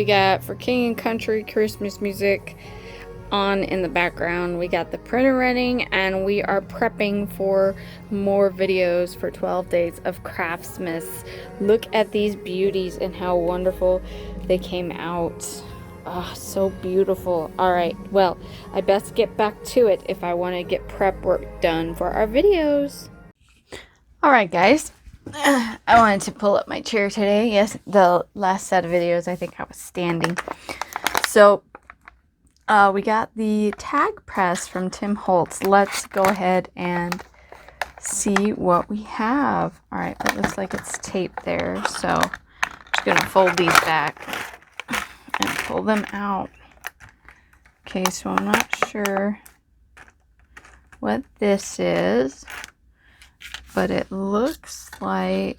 we got for King and Country Christmas music on in the background. We got the printer running, and we are prepping for more videos for 12 Days of Craftmas. Look at these beauties and how wonderful they came out. Oh, so beautiful. Alright, well, I best get back to it if I want to get prep work done for our videos. Alright guys, I wanted to pull up my chair today. Yes, the last set of videos I think I was standing. So, we got the tag press from Tim Holtz. Let's go ahead and see what we have. Alright, it looks like it's taped there, so I'm just going to fold these back and pull them out. Okay, so I'm not sure what this is, but it looks like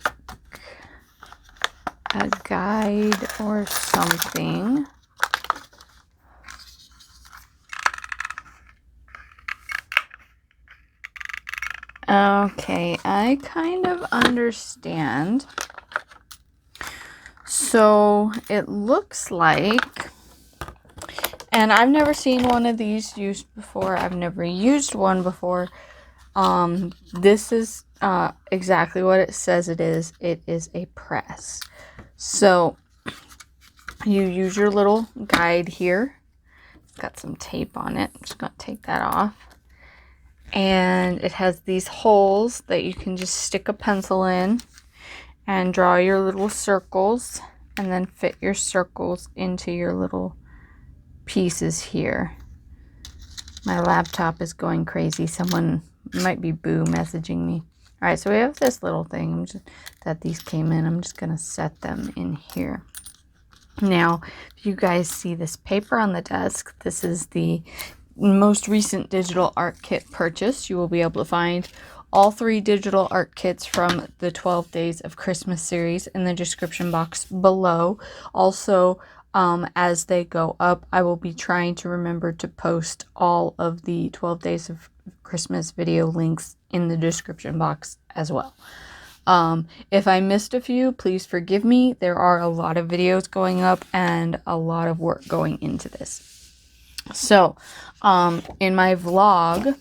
a guide or something. Okay, I kind of understand. So it looks like, and I've never seen one of these used before. I've never used one before. This is exactly what it says it is. It is a press. So you use your little guide here. It's got some tape on it. I'm just going to take that off. And it has these holes that you can just stick a pencil in and draw your little circles and then fit your circles into your little pieces here. My laptop is going crazy. Someone might be boo messaging me. All right, so we have this little thing that these came in. I'm just going to set them in here. Now, if you guys see this paper on the desk, this is the most recent digital art kit purchase. You will be able to find all 3 digital art kits from the 12 Days of Christmas series in the description box below. Also, as they go up, I will be trying to remember to post all of the 12 Days of Christmas video links in the description box as well. If I missed a few, please forgive me. There are a lot of videos going up and a lot of work going into this. So, in my vlog,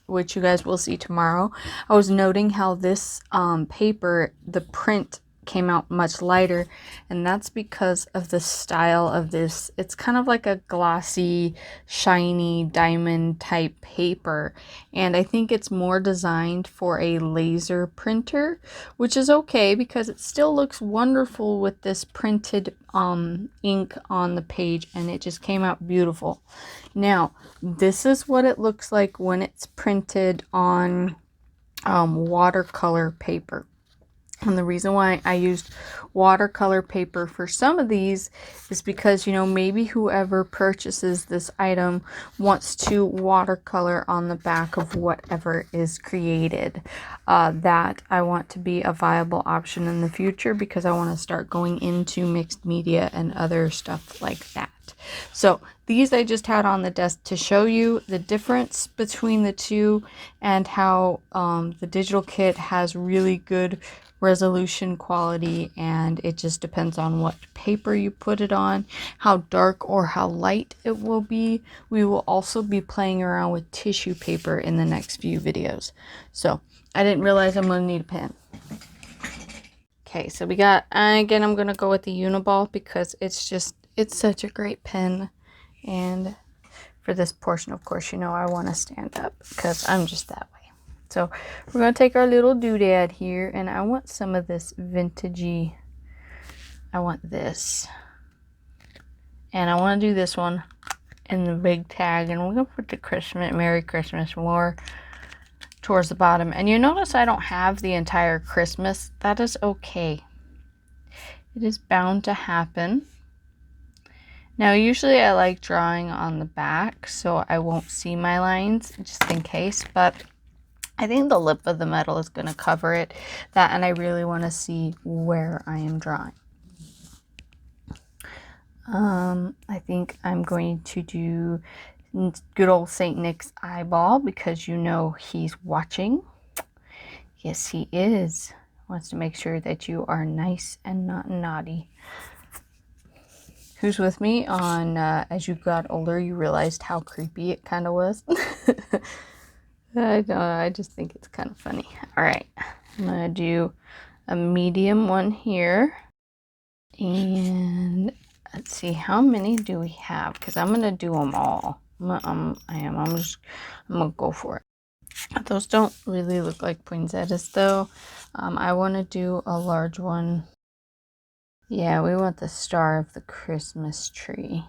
which you guys will see tomorrow, I was noting how this paper, the print came out much lighter, and that's because of the style of this. It's kind of like a glossy, shiny diamond type paper, and I think it's more designed for a laser printer, which is okay because it still looks wonderful with this printed ink on the page, and it just came out beautiful. Now, this is what it looks like when it's printed on watercolor paper. And the reason why I used watercolor paper for some of these is because, you know, maybe whoever purchases this item wants to watercolor on the back of whatever is created. That I want to be a viable option in the future because I want to start going into mixed media and other stuff like that. So these I just had on the desk to show you the difference between the two and how the digital kit has really good resolution quality, and it just depends on what paper you put it on, how dark or how light it will be. We will also be playing around with tissue paper in the next few videos. So I didn't realize I'm going to need a pen. Okay, so we got, again, I'm going to go with the Uniball because it's such a great pen. And for this portion, of course, you know, I want to stand up because I'm just that way. So we're going to take our little doodad here, and I want some of this vintagey. I want this. And I want to do this one in the big tag, and we're going to put the Christmas, Merry Christmas more towards the bottom. And you notice I don't have the entire Christmas. That is okay. It is bound to happen. Now, usually I like drawing on the back, so I won't see my lines, just in case, but I think the lip of the metal is going to cover it, and I really want to see where I am drawing. I think I'm going to do good old St. Nick's eyeball because you know he's watching. Yes, he is. Wants to make sure that you are nice and not naughty. who's with me on as you got older, you realized how creepy it kind of was. I don't know, I just think it's kind of funny. All right, I'm gonna do a medium one here. And let's see, how many do we have? Because I'm gonna do them all. I'm gonna go for it. Those don't really look like poinsettias though. I want to do a large one. Yeah, we want the star of the Christmas tree.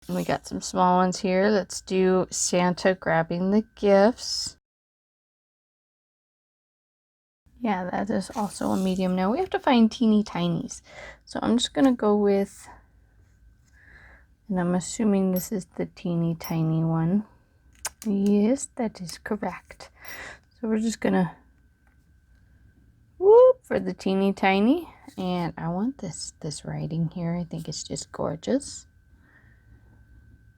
We got some small ones here. Let's do Santa grabbing the gifts. Yeah, that is also a medium. Now we have to find teeny tinies. So I'm just going to go with, and I'm assuming this is the teeny tiny one. Yes, that is correct. So we're just going to whoop for the teeny tiny. And I want this writing here. I think it's just gorgeous.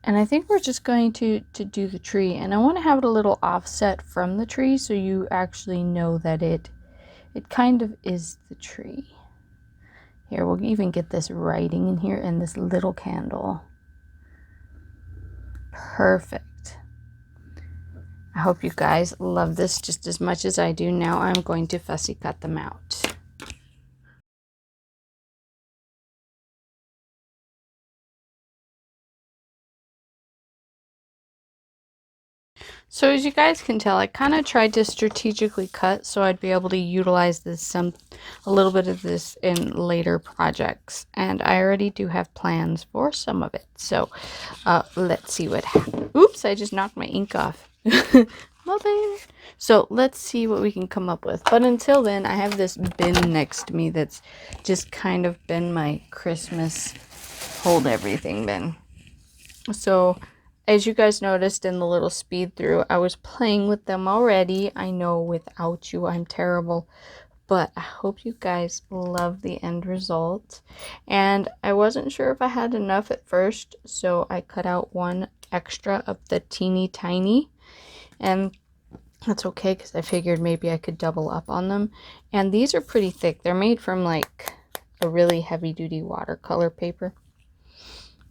And I think we're just going to do the tree. And I want to have it a little offset from the tree so you actually know that it kind of is the tree. Here, we'll even get this writing in here and this little candle. Perfect. I hope you guys love this just as much as I do. Now I'm going to fussy cut them out. So as you guys can tell, I kind of tried to strategically cut so I'd be able to utilize this a little bit of this in later projects. And I already do have plans for some of it. So let's see what happens. Oops, I just knocked my ink off. So let's see what we can come up with. But until then, I have this bin next to me that's just kind of been my Christmas hold everything bin. So as you guys noticed in the little speed through, I was playing with them already. I know without you, I'm terrible. But I hope you guys love the end result. And I wasn't sure if I had enough at first, so I cut out one extra of the teeny tiny. And that's okay because I figured maybe I could double up on them. And these are pretty thick. They're made from like a really heavy duty watercolor paper.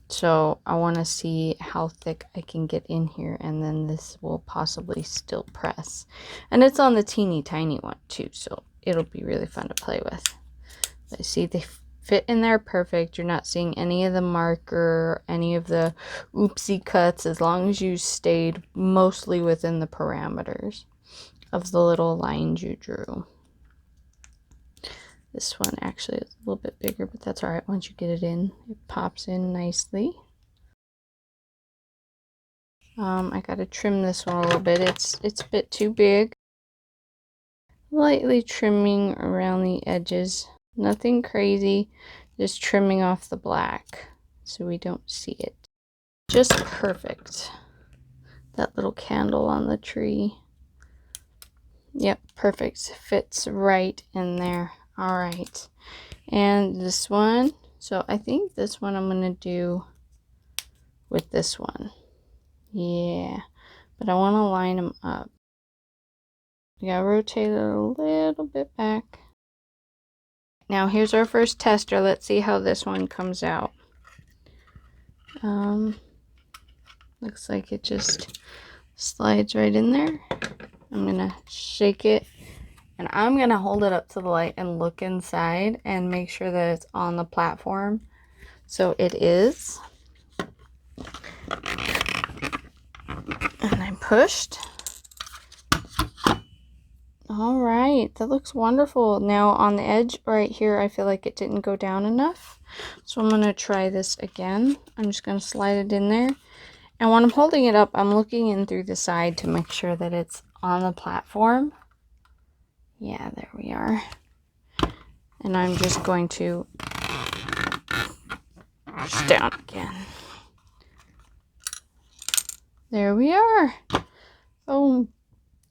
So I want to see how thick I can get in here, and then this will possibly still press. And it's on the teeny tiny one too, so it'll be really fun to play with. But see, they fit in there perfect. You're not seeing any of the marker, any of the oopsie cuts, as long as you stayed mostly within the parameters of the little lines you drew. This one actually is a little bit bigger, but that's all right. Once you get it in, it pops in nicely. I gotta trim this one a little bit. It's a bit too big. Lightly trimming around the edges. Nothing crazy, just trimming off the black so we don't see it. Just perfect. That little candle on the tree. Yep, perfect. Fits right in there. All right, and this one, so I think this one I'm gonna do with this one. Yeah, but I want to line them up. You gotta rotate it a little bit back. Now here's our first tester. Let's see how this one comes out. Looks like it just slides right in there. I'm gonna shake it. And I'm going to hold it up to the light and look inside and make sure that it's on the platform. So it is. And I pushed. All right, that looks wonderful. Now on the edge right here, I feel like it didn't go down enough. So I'm going to try this again. I'm just going to slide it in there. And when I'm holding it up, I'm looking in through the side to make sure that it's on the platform. Yeah, there we are. And I'm just going to push down again. There we are. Oh,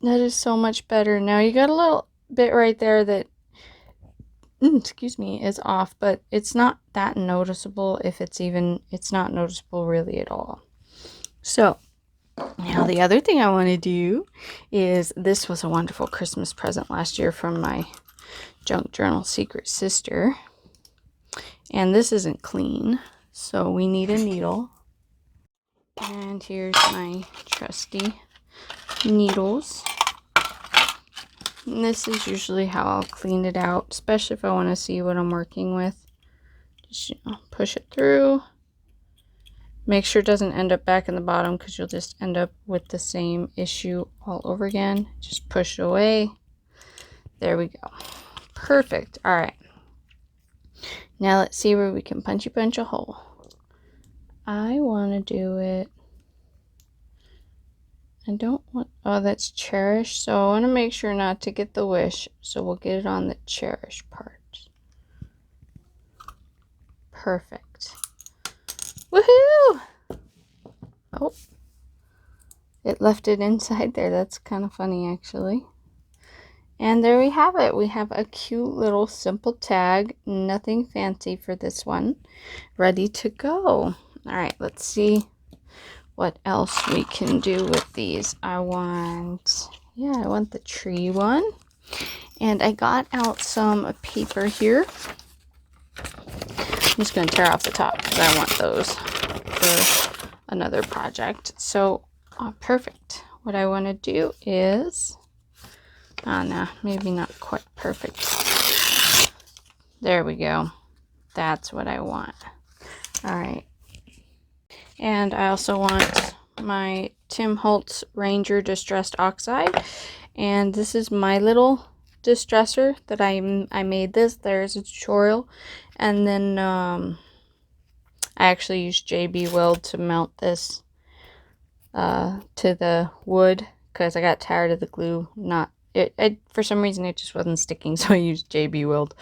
that is so much better. Now you got a little bit right there that, excuse me, is off, but it's not that noticeable. If it's not noticeable really at all. So now the other thing I want to do is, this was a wonderful Christmas present last year from my junk journal secret sister. And this isn't clean, so we need a needle. And here's my trusty needles. And this is usually how I'll clean it out, especially if I want to see what I'm working with. Just, you know, push it through. Make sure it doesn't end up back in the bottom, because you'll just end up with the same issue all over again. Just push it away. There we go. Perfect. All right. Now let's see where we can punch a hole. I want to do it. I don't want, oh, that's cherish. So I want to make sure not to get the wish. So we'll get it on the cherish part. Perfect. Woohoo! Oh, it left it inside there. That's kind of funny, actually. And there we have it. We have a cute little simple tag. Nothing fancy for this one. Ready to go. All right, let's see what else we can do with these. I want the tree one. And I got out some paper here. I'm just going to tear off the top because I want those for another project. So, perfect. What I want to do is, no, maybe not quite perfect. There we go. That's what I want. All right. And I also want my Tim Holtz Ranger Distressed Oxide. And this is my little distresser that I made this. There's a tutorial. And then I actually used JB Weld to mount this to the wood, because I got tired of the glue. For some reason it just wasn't sticking, so I used JB Weld.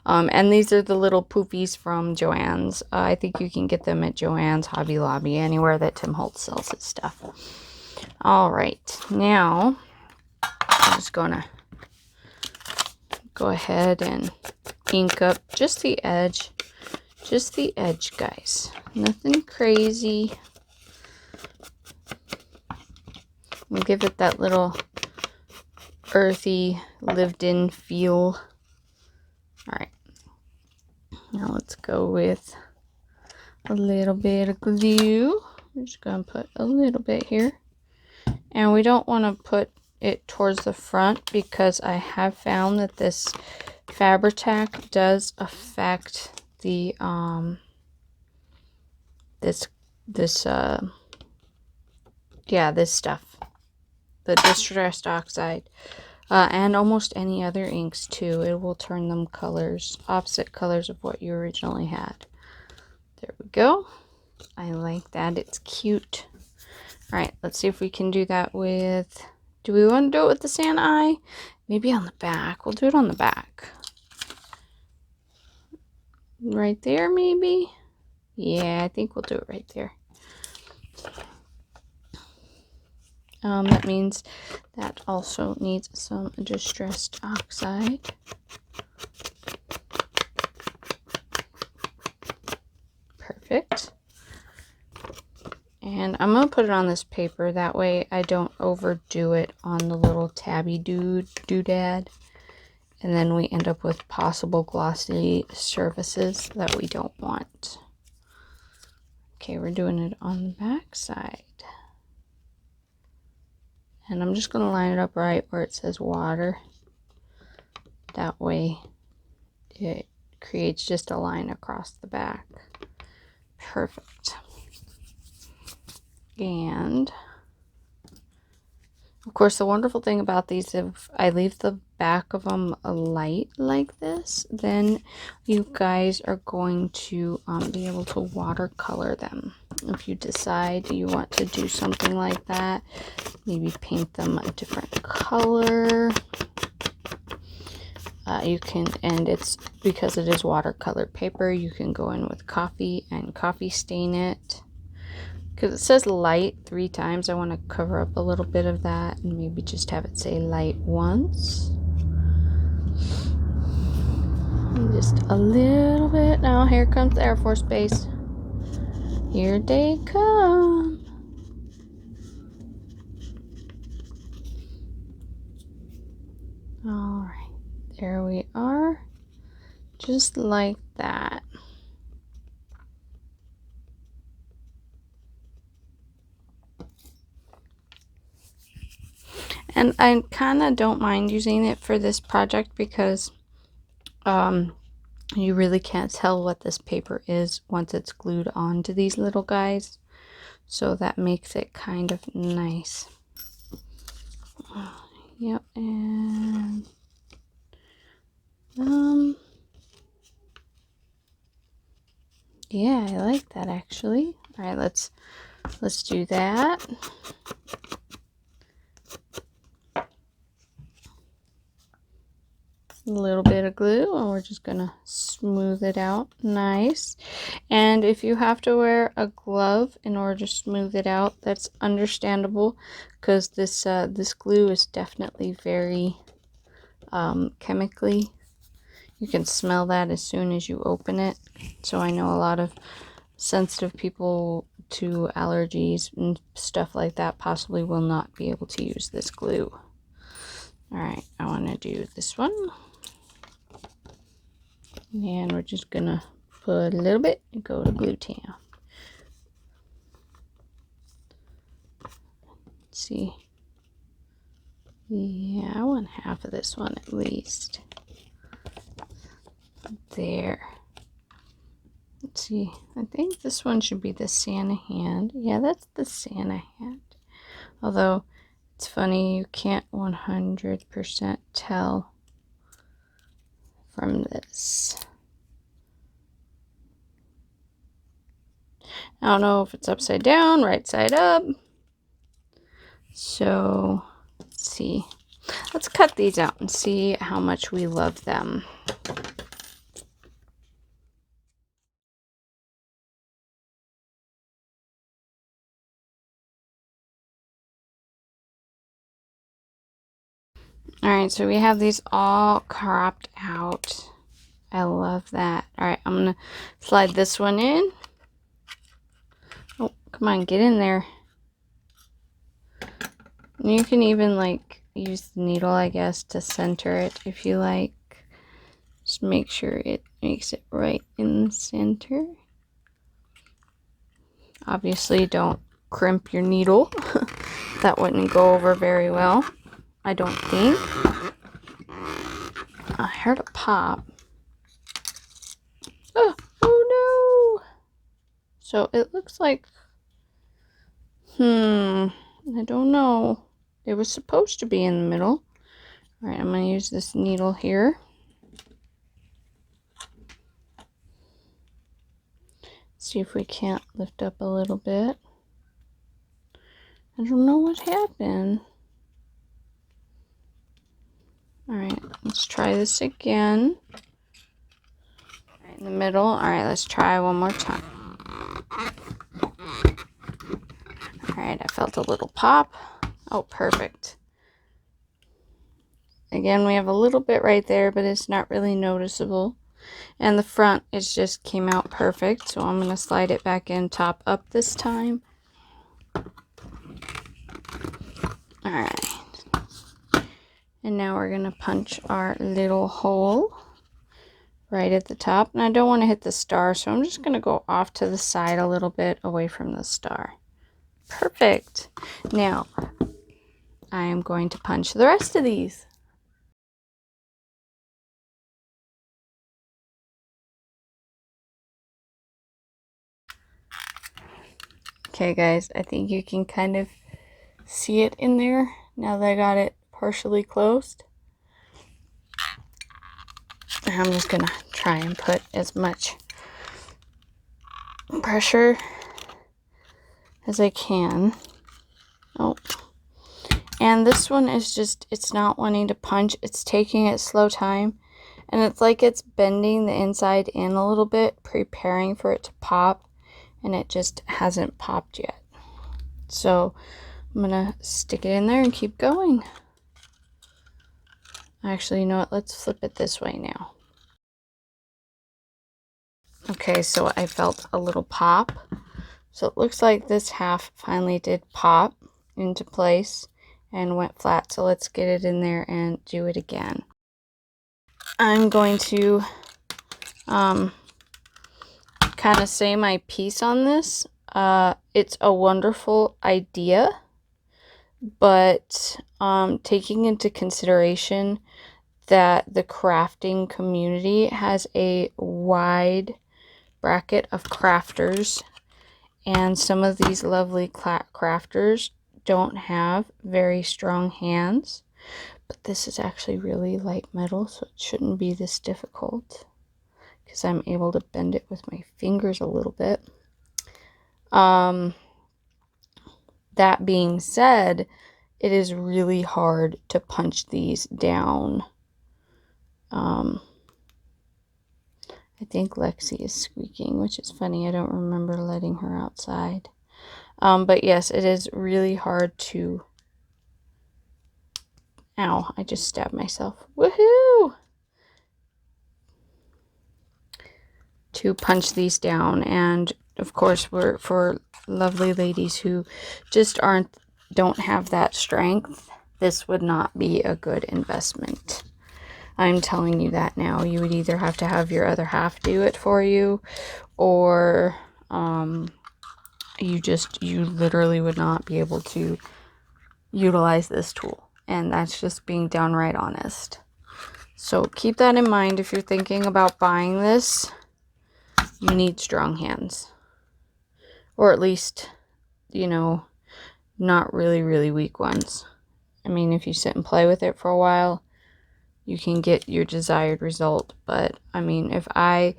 And these are the little poofies from Joann's. I think you can get them at Joann's, Hobby Lobby, anywhere that Tim Holtz sells his stuff. All right, now I'm just gonna go ahead and ink up just the edge. Just the edge, guys. Nothing crazy. We'll give it that little earthy, lived-in feel. Alright. Now let's go with a little bit of glue. We're just going to put a little bit here. And we don't want to put it towards the front, because I have found that this Fabri-Tac does affect the this stuff, the distressed oxide, and almost any other inks too. It will turn them colors, opposite colors of what you originally had. There we go. I like that. It's cute. All right, let's see if we can do that with, do we want to do it with the Santa eye? Maybe on the back. We'll do it on the back. Right there, maybe? Yeah, I think we'll do it right there. That means that also needs some distressed oxide. Perfect. And I'm going to put it on this paper. That way I don't overdo it on the little tabby doodad. And then we end up with possible glossy surfaces that we don't want. Okay, we're doing it on the back side. And I'm just going to line it up right where it says water. That way it creates just a line across the back. Perfect. And of course, the wonderful thing about these, if I leave the back of them a light like this, then you guys are going to be able to watercolor them. If you decide you want to do something like that, maybe paint them a different color. You can, and it's because it is watercolor paper, you can go in with coffee and coffee stain it. Because it says light 3 times, I want to cover up a little bit of that and maybe just have it say light once. And just a little bit. Now here comes the Air Force Base. Here they come. Alright, there we are. Just like that. And I kind of don't mind using it for this project because you really can't tell what this paper is once it's glued onto these little guys. So that makes it kind of nice. Yep, and yeah, I like that actually. All right, let's do that. A little bit of glue, and we're just gonna smooth it out nice. And if you have to wear a glove in order to smooth it out, that's understandable, because this this glue is definitely very chemically. You can smell that as soon as you open it. So I know a lot of sensitive people to allergies and stuff like that possibly will not be able to use this glue. All right, I want to do this one. And we're just gonna put a little bit and go to glue town. Let's see. Yeah, I want half of this one at least. There. Let's see. I think this one should be the Santa hand. Yeah, that's the Santa hand. Although, it's funny, you can't 100% tell from this. I don't know if it's upside down, right side up. So, let's see. Let's cut these out and see how much we love them. Alright, so we have these all cropped out. I love that. Alright, I'm going to slide this one in. Oh, come on, get in there. And you can even, like, use the needle, I guess, to center it if you like. Just make sure it makes it right in the center. Obviously, don't crimp your needle. That wouldn't go over very well, I don't think. I heard a pop. Oh no! So it looks like, I don't know. It was supposed to be in the middle. Alright, I'm going to use this needle here. See if we can't lift up a little bit. I don't know what happened. Alright, let's try this again. Right in the middle. Alright, let's try one more time. Alright, I felt a little pop. Oh, perfect. Again, we have a little bit right there, but it's not really noticeable. And the front, it just came out perfect. So I'm going to slide it back in top up this time. Alright. And now we're going to punch our little hole right at the top. And I don't want to hit the star, so I'm just going to go off to the side a little bit away from the star. Perfect. Now, I am going to punch the rest of these. Okay guys, I think you can kind of see it in there now that I got it partially closed. I'm just gonna try and put as much pressure as I can. Oh, and this one is just, it's not wanting to punch, it's taking its slow time, and it's like it's bending the inside in a little bit, preparing for it to pop, and it just hasn't popped yet. So I'm gonna stick it in there and keep going. Actually, you know what, let's flip it this way now. Okay, so I felt a little pop. So it looks like this half finally did pop into place and went flat. So let's get it in there and do it again. I'm going to kind of say my piece on this. It's a wonderful idea, but taking into consideration that the crafting community has a wide bracket of crafters, and some of these lovely crafters don't have very strong hands, but this is actually really light metal, so it shouldn't be this difficult because I'm able to bend it with my fingers a little bit. That being said, it is really hard to punch these down. I think Lexi is squeaking, which is funny. I don't remember letting her outside. But yes, it is really hard to... Ow, I just stabbed myself. Woohoo! To punch these down. And of course, for lovely ladies who just don't have that strength, this would not be a good investment. I'm telling you that now. You would either have to have your other half do it for you, or you literally would not be able to utilize this tool. And that's just being downright honest. So keep that in mind if you're thinking about buying this. You need strong hands. Or at least, you know, not really, really weak ones. I mean, if you sit and play with it for a while, you can get your desired result. But, I mean, if I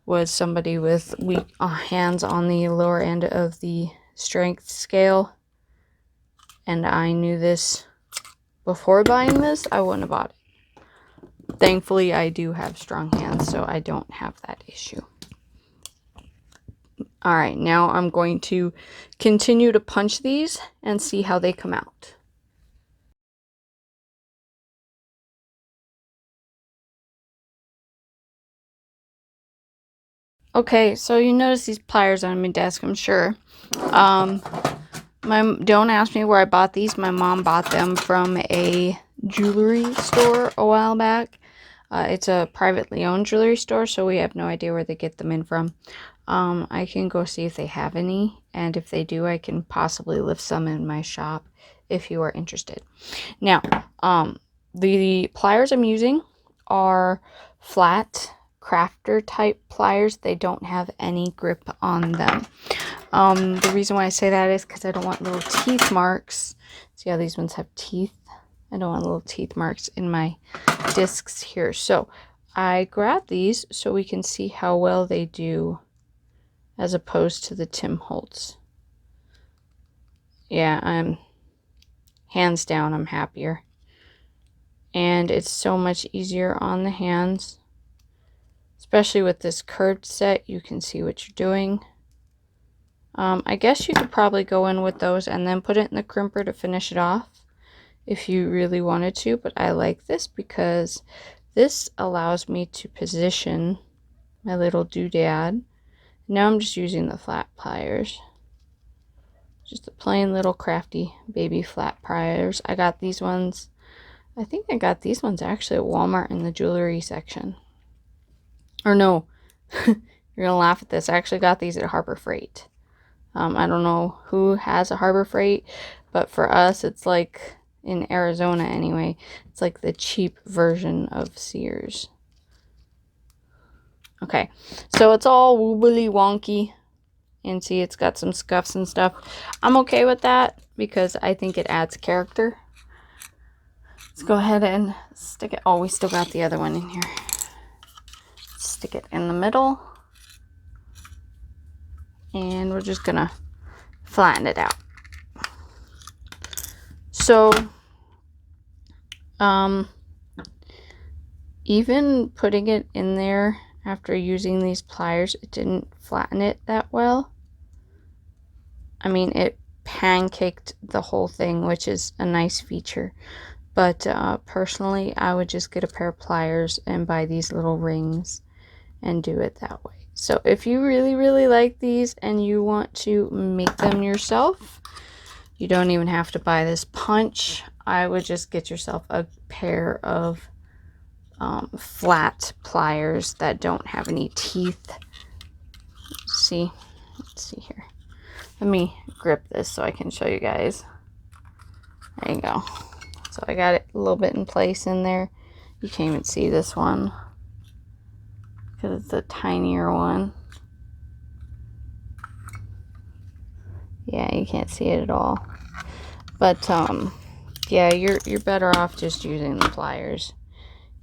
was somebody with weak hands on the lower end of the strength scale, and I knew this before buying this, I wouldn't have bought it. Thankfully, I do have strong hands, so I don't have that issue. Alright, now I'm going to continue to punch these and see how they come out. Okay, so you notice these pliers on my desk, I'm sure. Don't ask me where I bought these. My mom bought them from a jewelry store a while back. It's a privately owned jewelry store, so we have no idea where they get them in from. I can go see if they have any, and if they do, I can possibly lift some in my shop if you are interested. Now, the pliers I'm using are flat crafter type pliers. They don't have any grip on them. The reason why I say that is because I don't want little teeth marks. See how these ones have teeth? I don't want little teeth marks in my discs here. So I grabbed these so we can see how well they do as opposed to the Tim Holtz. Yeah, hands down, I'm happier. And it's so much easier on the hands. Especially with this curved set, you can see what you're doing. I guess you could probably go in with those and then put it in the crimper to finish it off if you really wanted to, but I like this because this allows me to position my little doodad. Now I'm just using the flat pliers. Just the plain little crafty baby flat pliers. I got these ones, I think I got these ones actually at Walmart in the jewelry section. Or no, you're gonna laugh at this. I actually got these at Harbor Freight. I don't know who has a Harbor Freight, but for us, it's like, in Arizona anyway, it's like the cheap version of Sears. Okay, so it's all wobbly wonky, and see it's got some scuffs and stuff. I'm okay with that because I think it adds character. Let's go ahead and stick it. Oh, we still got the other one in here. Stick it in the middle, and we're just gonna flatten it out. So even putting it in there after using these pliers, it didn't flatten it that well. I mean, it pancaked the whole thing, which is a nice feature. But personally, I would just get a pair of pliers and buy these little rings and do it that way. So if you really, really like these and you want to make them yourself, you don't even have to buy this punch. I would just get yourself a pair of flat pliers that don't have any teeth. Let's see here. Let me grip this so I can show you guys. There you go. So I got it a little bit in place in there. You can't even see this one because it's a tinier one. Yeah, you can't see it at all. But yeah, you're better off just using the pliers.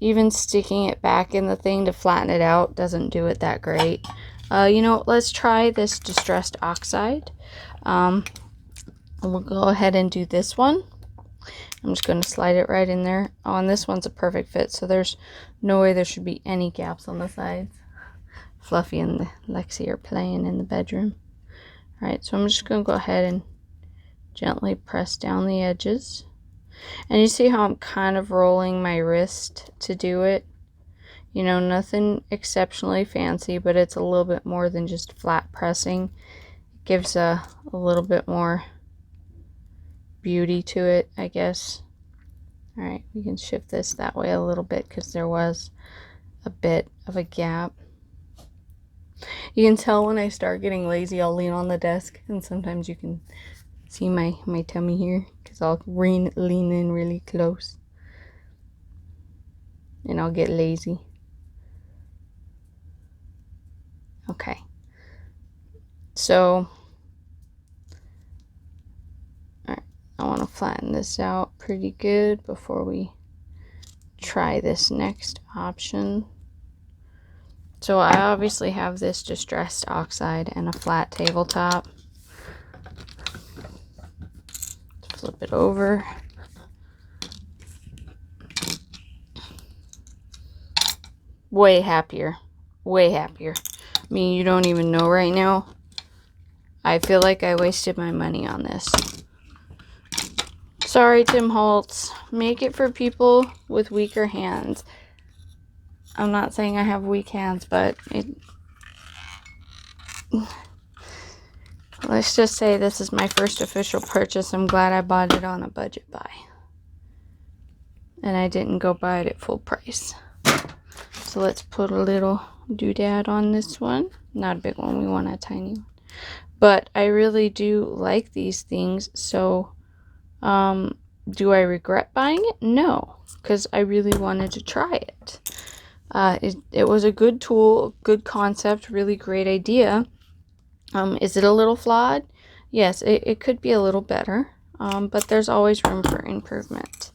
Even sticking it back in the thing to flatten it out doesn't do it that great. You know, let's try this distressed oxide. We'll go ahead and do this one. I'm just going to slide it right in there. Oh, and this one's a perfect fit, so there's no way there should be any gaps on the sides. Fluffy and Lexi are playing in the bedroom. Alright, so I'm just going to go ahead and gently press down the edges. And you see how I'm kind of rolling my wrist to do it? You know, nothing exceptionally fancy, but it's a little bit more than just flat pressing. It gives a little bit more beauty to it, I guess. Alright, we can shift this that way a little bit because there was a bit of a gap. You can tell when I start getting lazy, I'll lean on the desk, and sometimes you can see my tummy here because I'll lean in really close and I'll get lazy. Okay, so alright, I want to flatten this out pretty good before we try this next option. So I obviously have this distressed oxide and a flat tabletop. Flip it over. Way happier. Way happier. I mean, you don't even know right now. I feel like I wasted my money on this. Sorry, Tim Holtz. Make it for people with weaker hands. I'm not saying I have weak hands, but let's just say this is my first official purchase. I'm glad I bought it on a budget buy. And I didn't go buy it at full price. So let's put a little doodad on this one. Not a big one, we want a tiny one. But I really do like these things, so do I regret buying it? No, because I really wanted to try it. It was a good tool, good concept, really great idea. Is it a little flawed? Yes, it could be a little better, but there's always room for improvement.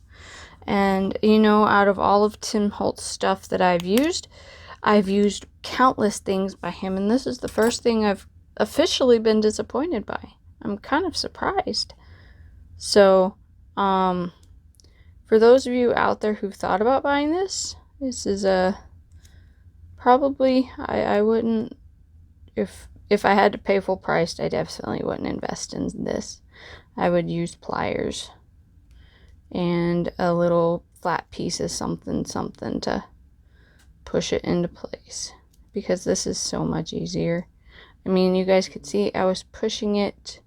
And, you know, out of all of Tim Holtz stuff that I've used countless things by him, and this is the first thing I've officially been disappointed by. I'm kind of surprised. So, for those of you out there who've thought about buying this is a probably, I wouldn't, if I had to pay full price, I definitely wouldn't invest in this. I would use pliers and a little flat piece of something to push it into place, because this is so much easier. I mean, you guys could see I was pushing it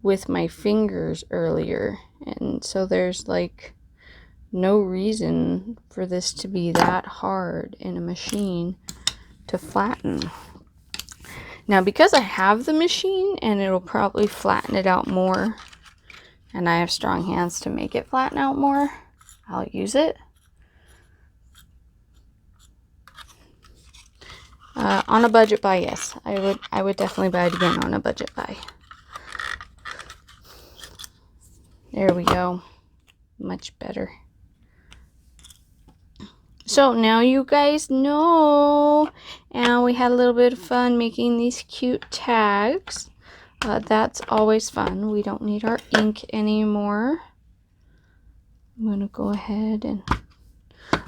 with my fingers earlier, and so there's like no reason for this to be that hard in a machine to flatten. Now, because I have the machine and it'll probably flatten it out more, and I have strong hands to make it flatten out more, I'll use it. On a budget buy, yes, I would definitely buy it again on a budget buy. There we go. Much better. So now you guys know, and we had a little bit of fun making these cute tags. That's always fun. We don't need our ink anymore. I'm going to go ahead and...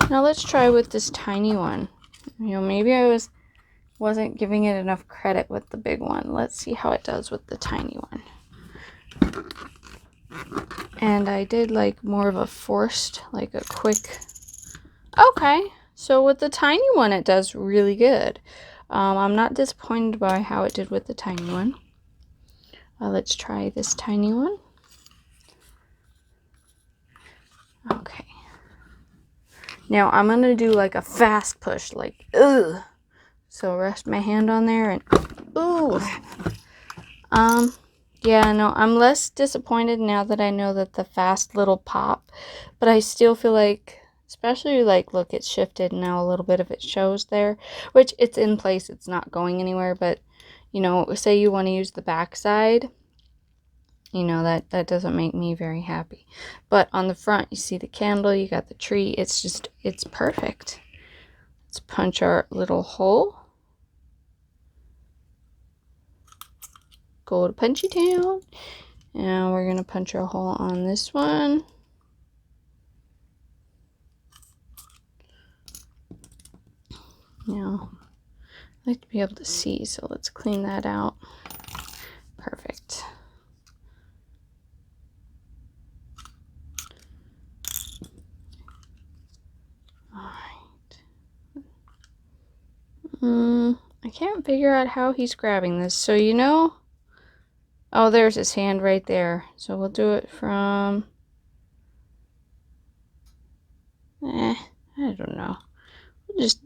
Now let's try with this tiny one. You know, maybe I wasn't giving it enough credit with the big one. Let's see how it does with the tiny one. And I did like more of a forced, like a quick... Okay, so with the tiny one it does really good. I'm not disappointed by how it did with the tiny one. Let's try this tiny one. Okay. Now I'm going to do like a fast push, like, ugh. So rest my hand on there and, ooh. Yeah, no, I'm less disappointed now that I know that the fast little pop, but I still feel like, especially like, look, it's shifted now, a little bit of it shows there, which it's in place, it's not going anywhere, but, you know, say you want to use the back side, you know, that doesn't make me very happy. But on the front, you see the candle, you got the tree, it's just, it's perfect. Let's punch our little hole. Go to Punchy Town. And we're going to punch our hole on this one. Now, I like to be able to see, so let's clean that out. Perfect. Alright. I can't figure out how he's grabbing this. So, you know... Oh, there's his hand right there. So we'll do it from... I don't know. We'll just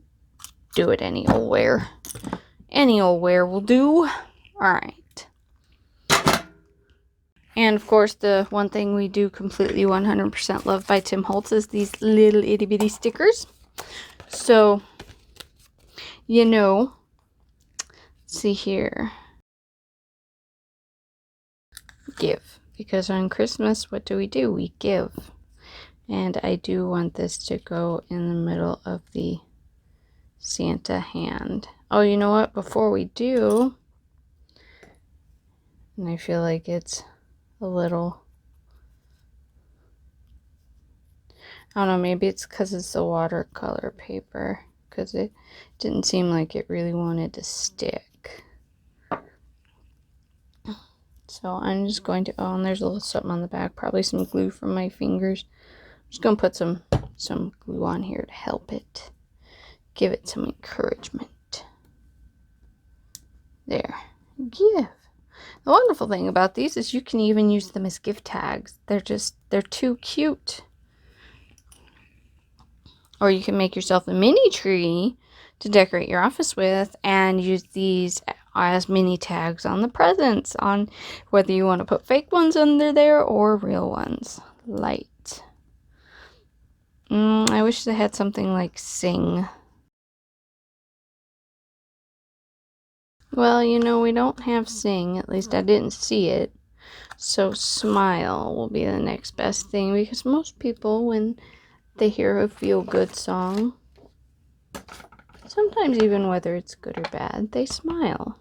do it any old where. Any old where will do. Alright. And of course, the one thing we do completely 100% love by Tim Holtz is these little itty bitty stickers. So, you know, let's see here. Give. Because on Christmas, what do? We give. And I do want this to go in the middle of the Santa hand. Oh, you know what? Before we do, and I feel like it's a little, I don't know, maybe it's because it's the watercolor paper, because it didn't seem like it really wanted to stick. So I'm just going to, oh, and there's a little something on the back, probably some glue from my fingers. I'm just going to put some glue on here to help it, give it some encouragement. There. Give. The wonderful thing about these is you can even use them as gift tags. They're too cute. Or you can make yourself a mini tree to decorate your office with and use these as mini tags on the presents, on whether you want to put fake ones under there or real ones. Light. I wish they had something like sing. Well, you know, we don't have sing. At least I didn't see it. So smile will be the next best thing, because most people, when they hear a feel-good song, sometimes even whether it's good or bad, they smile.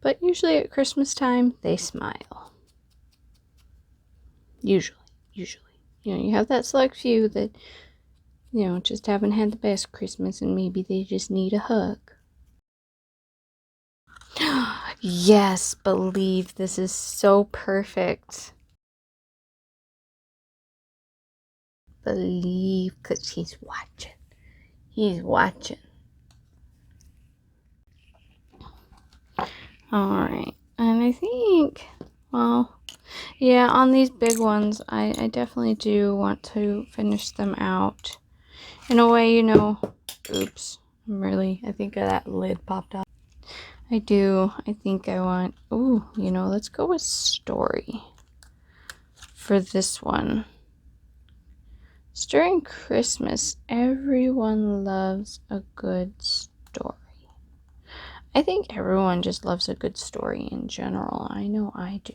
But usually at Christmas time, they smile. Usually. You know, you have that select few that, you know, just haven't had the best Christmas and maybe they just need a hug. Yes, believe this is so perfect. Believe, because he's watching. He's watching. Alright, and I think, well, yeah, on these big ones, I definitely do want to finish them out. In a way, you know, oops, I think that lid popped off. I think I want, ooh, you know, let's go with story for this one. During Christmas, everyone loves a good story. I think everyone just loves a good story in general. I know I do.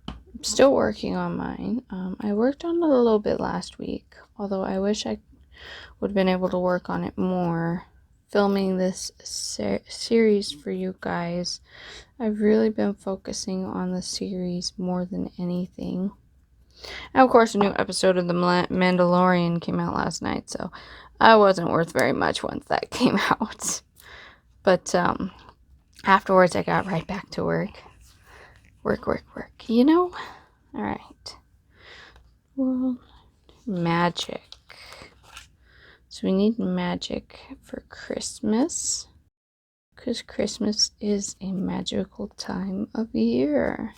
I'm still working on mine. I worked on it a little bit last week, although I wish I would have been able to work on it more. Filming this series for you guys, I've really been focusing on the series more than anything. And of course, a new episode of The Mandalorian came out last night, so I wasn't worth very much once that came out. But afterwards, I got right back to work. Work, you know? Alright. World magic. So we need magic for Christmas, because Christmas is a magical time of year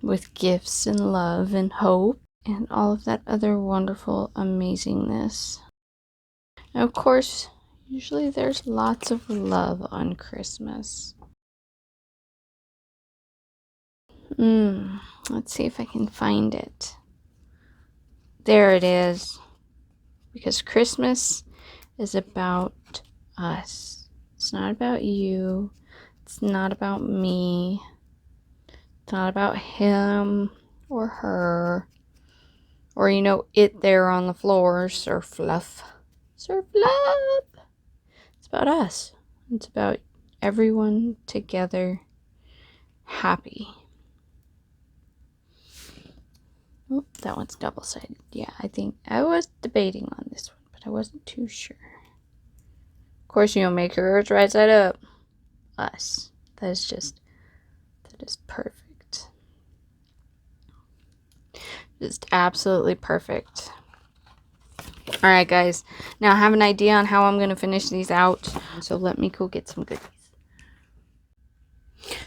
with gifts and love and hope and all of that other wonderful amazingness. And of course, usually there's lots of love on Christmas. Let's see if I can find it. There it is. Because Christmas is about us. It's not about you. It's not about me. It's not about him or her. Or, you know, it there on the floor. Sir Fluff. Sir Fluff. It's about us. It's about everyone together happy. Oh, that one's double-sided. Yeah, I think I was debating on this one, but I wasn't too sure. Of course, you know, make yours right side up. Us. That is perfect. Just absolutely perfect. Alright, guys. Now I have an idea on how I'm going to finish these out. So let me go get some goodies.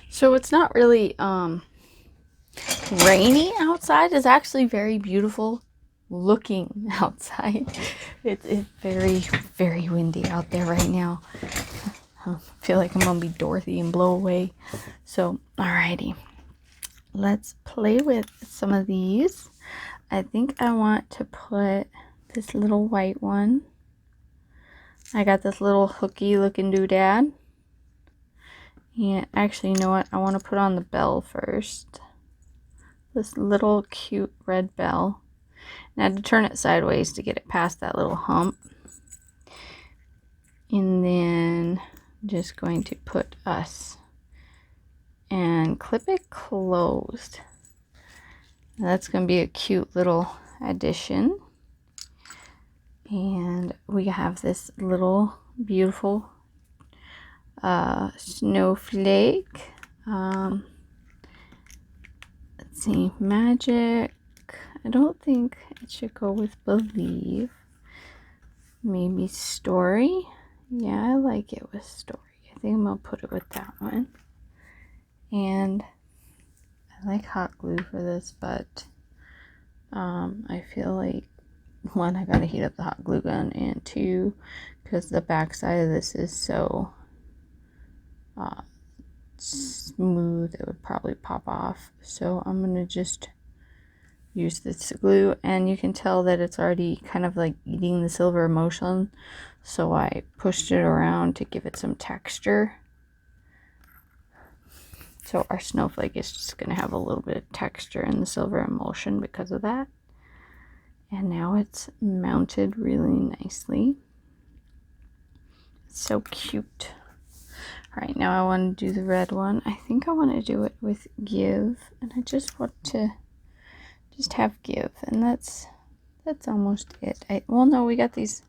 So it's not really rainy outside. It's actually very beautiful looking outside. It's very, very windy out there right now. I feel like I'm going to be Dorothy and blow away. So, alrighty. Let's play with some of these. I think I want to put this little white one. I got this little hooky looking doodad. And actually, you know what? I want to put on the bell first. This little cute red bell. And I had to turn it sideways to get it past that little hump. And then just going to put us. And clip it closed. Now that's going to be a cute little addition. And we have this little beautiful snowflake. Let's see, magic. I don't think it should go with believe. Maybe story. Yeah, I like it with story. I think I'm going to put it with that one. And I like hot glue for this, but I feel like, one, I gotta heat up the hot glue gun, and two, because the back side of this is so smooth, it would probably pop off. So I'm gonna just use this glue, and you can tell that it's already kind of like eating the silver emulsion, so I pushed it around to give it some texture. So our snowflake is just going to have a little bit of texture in the silver emulsion because of that. And now it's mounted really nicely. It's so cute. Alright, now I want to do the red one. I think I want to do it with give. And I just want to just have give. And that's almost it. Well, no, we got these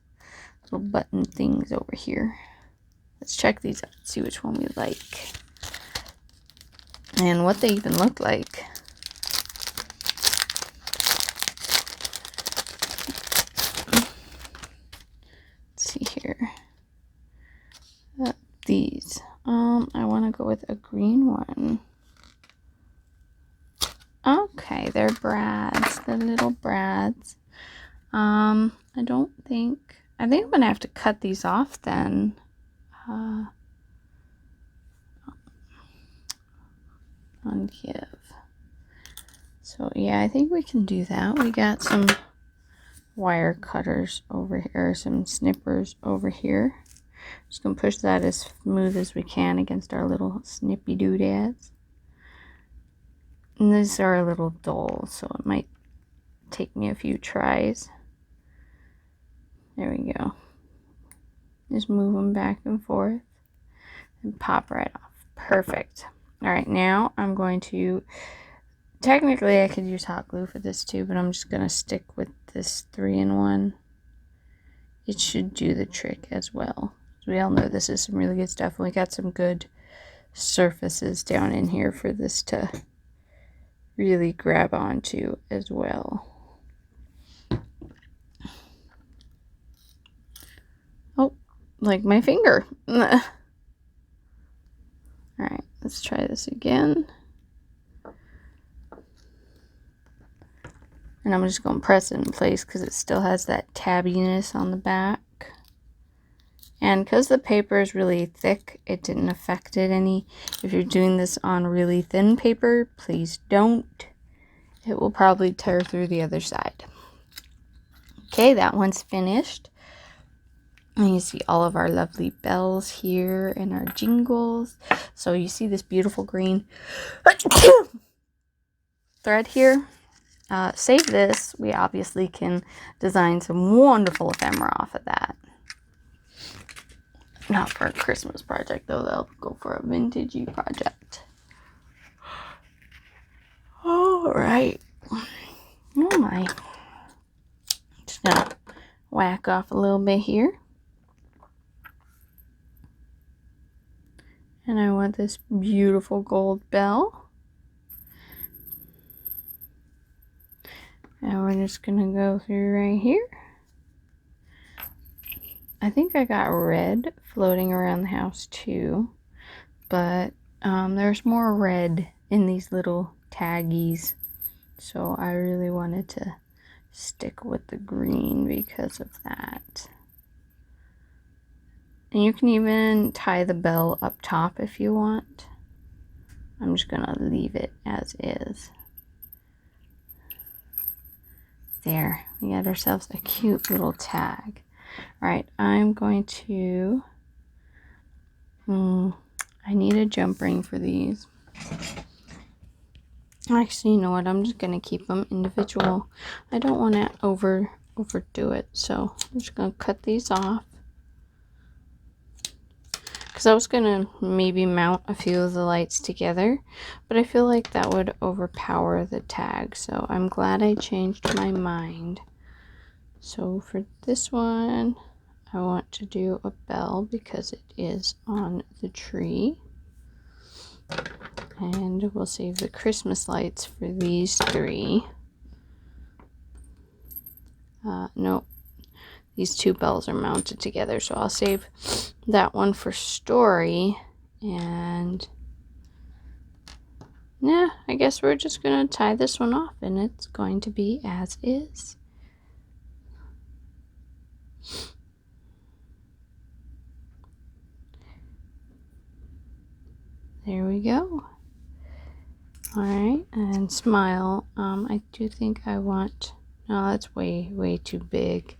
little button things over here. Let's check these out. See which one we like. And what they even look like. Let's see here. These. I want to go with a green one. Okay, they're brads. They're little brads. I think I'm going to have to cut these off then. Ungive. So yeah, I think we can do that. We got some wire cutters over here, some snippers over here. Just gonna push that as smooth as we can against our little snippy doodads. And these are a little dull, so it might take me a few tries. There we go. Just move them back and forth and pop right off. Perfect. Alright, now I'm going to, technically I could use hot glue for this too, but I'm just going to stick with this 3-in-1. It should do the trick as well. As we all know, this is some really good stuff, and we got some good surfaces down in here for this to really grab onto as well. Oh, like my finger. Alright, let's try this again. And I'm just going to press it in place because it still has that tabbiness on the back. And because the paper is really thick, it didn't affect it any. If you're doing this on really thin paper, please don't. It will probably tear through the other side. Okay, that one's finished. And you see all of our lovely bells here and our jingles. So you see this beautiful green thread here. Save this. We obviously can design some wonderful ephemera off of that. Not for a Christmas project though, they'll go for a vintagey project. Alright. Oh my. Just gonna whack off a little bit here. And I want this beautiful gold bell. And we're just gonna go through right here. I think I got red floating around the house too, but there's more red in these little taggies, so I really wanted to stick with the green because of that. And you can even tie the bell up top if you want. I'm just gonna leave it as is. There, we got ourselves a cute little tag. Alright, I'm going to, I need a jump ring for these. Actually, you know what, I'm just going to keep them individual. I don't want to overdo it, so I'm just going to cut these off. Because I was going to maybe mount a few of the lights together, but I feel like that would overpower the tag, so I'm glad I changed my mind. So for this one, I want to do a bell because it is on the tree. And we'll save the Christmas lights for these three. Nope. These two bells are mounted together, so I'll save that one for story. And yeah, I guess we're just going to tie this one off and it's going to be as is. There we go. Alright, and smile. I do think I want... No, that's way too big.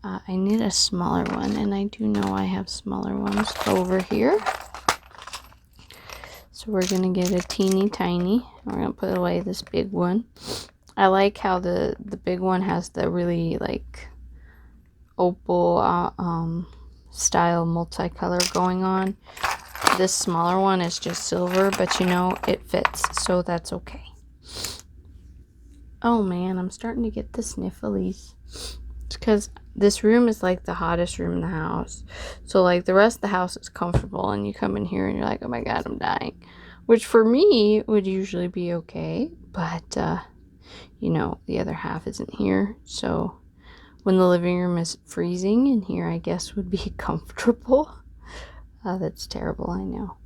I need a smaller one, and I do know I have smaller ones over here. So we're going to get a teeny tiny. We're going to put away this big one. I like how the big one has the really, like, opal style multicolor going on. This smaller one is just silver, but you know, it fits, so that's okay. Oh man, I'm starting to get the snifflies. It's because this room is like the hottest room in the house. So like the rest of the house is comfortable and you come in here and you're like, oh my god, I'm dying. Which for me would usually be okay, but you know, the other half isn't here. So when the living room is freezing in here, I guess would be comfortable. That's terrible, I know.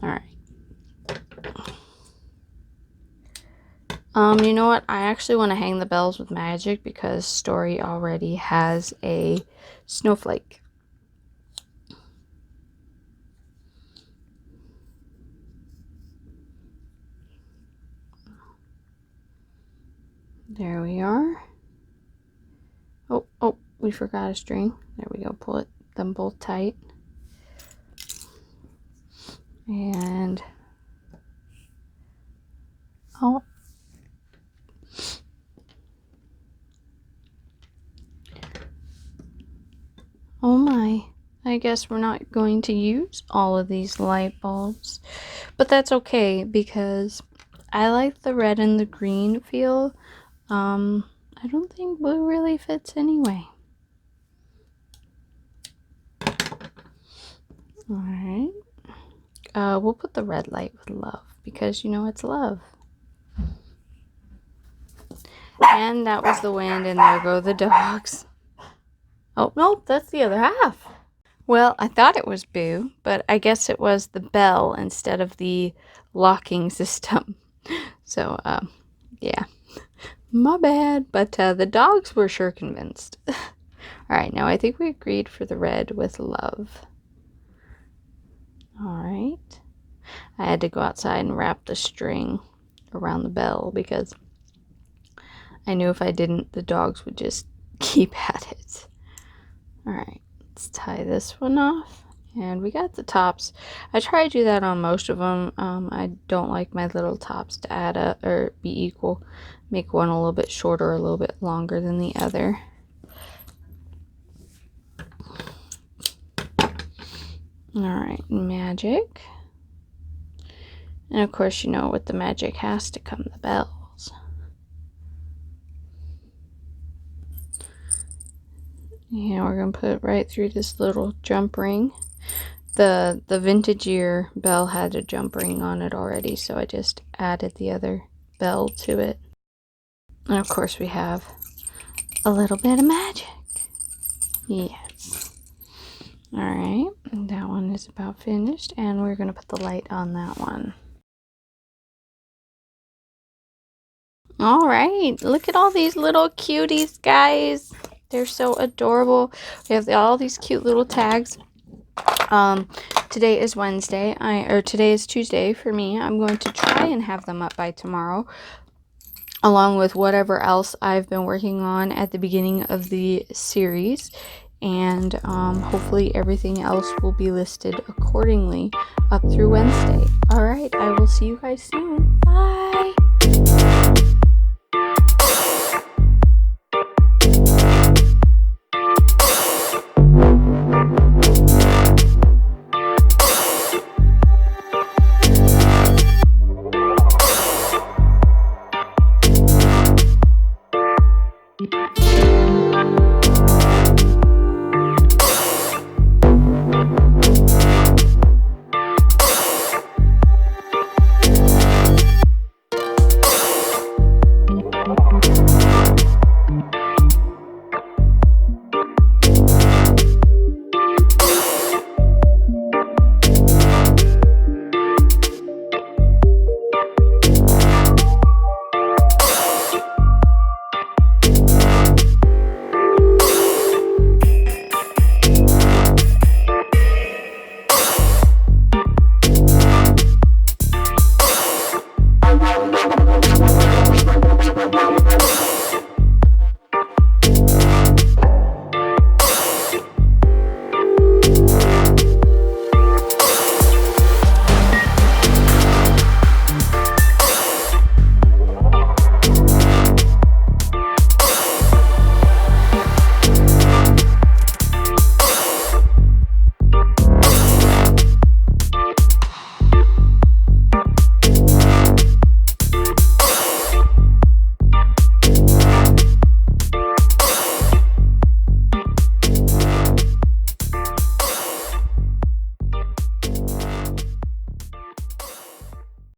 Alright. You know what? I actually want to hang the bells with magic because Story already has a snowflake. There we are. Oh, we forgot a string. There we go. Pull them both tight. And oh my, I guess we're not going to use all of these light bulbs, but that's okay because I like the red and the green feel. I don't think blue really fits anyway. Alright. We'll put the red light with love because you know it's love. And that was the wind, and there go the dogs. Oh, no, that's the other half. Well, I thought it was Boo, but I guess it was the bell instead of the locking system. So, yeah. My bad. But the dogs were sure convinced. Alright, now I think we agreed for the red with love. Alright. I had to go outside and wrap the string around the bell because I knew if I didn't, the dogs would just keep at it. Alright, let's tie this one off. And we got the tops. I try to do that on most of them. I don't like my little tops to add up or be equal. Make one a little bit shorter, a little bit longer than the other. Alright, magic. And of course, you know, with the magic has to come the bells. And we're going to put it right through this little jump ring. The vintage year bell had a jump ring on it already, so I just added the other bell to it. And of course we have a little bit of magic. Yes. Alright, that one is about finished, and we're going to put the light on that one. Alright, look at all these little cuties, guys. They're so adorable. We have all these cute little tags. Today is Wednesday, today is Tuesday for me. I'm going to try and have them up by tomorrow, along with whatever else I've been working on at the beginning of the series, and hopefully everything else will be listed accordingly up through Wednesday. Alright, I will see you guys soon. Bye! Thank you.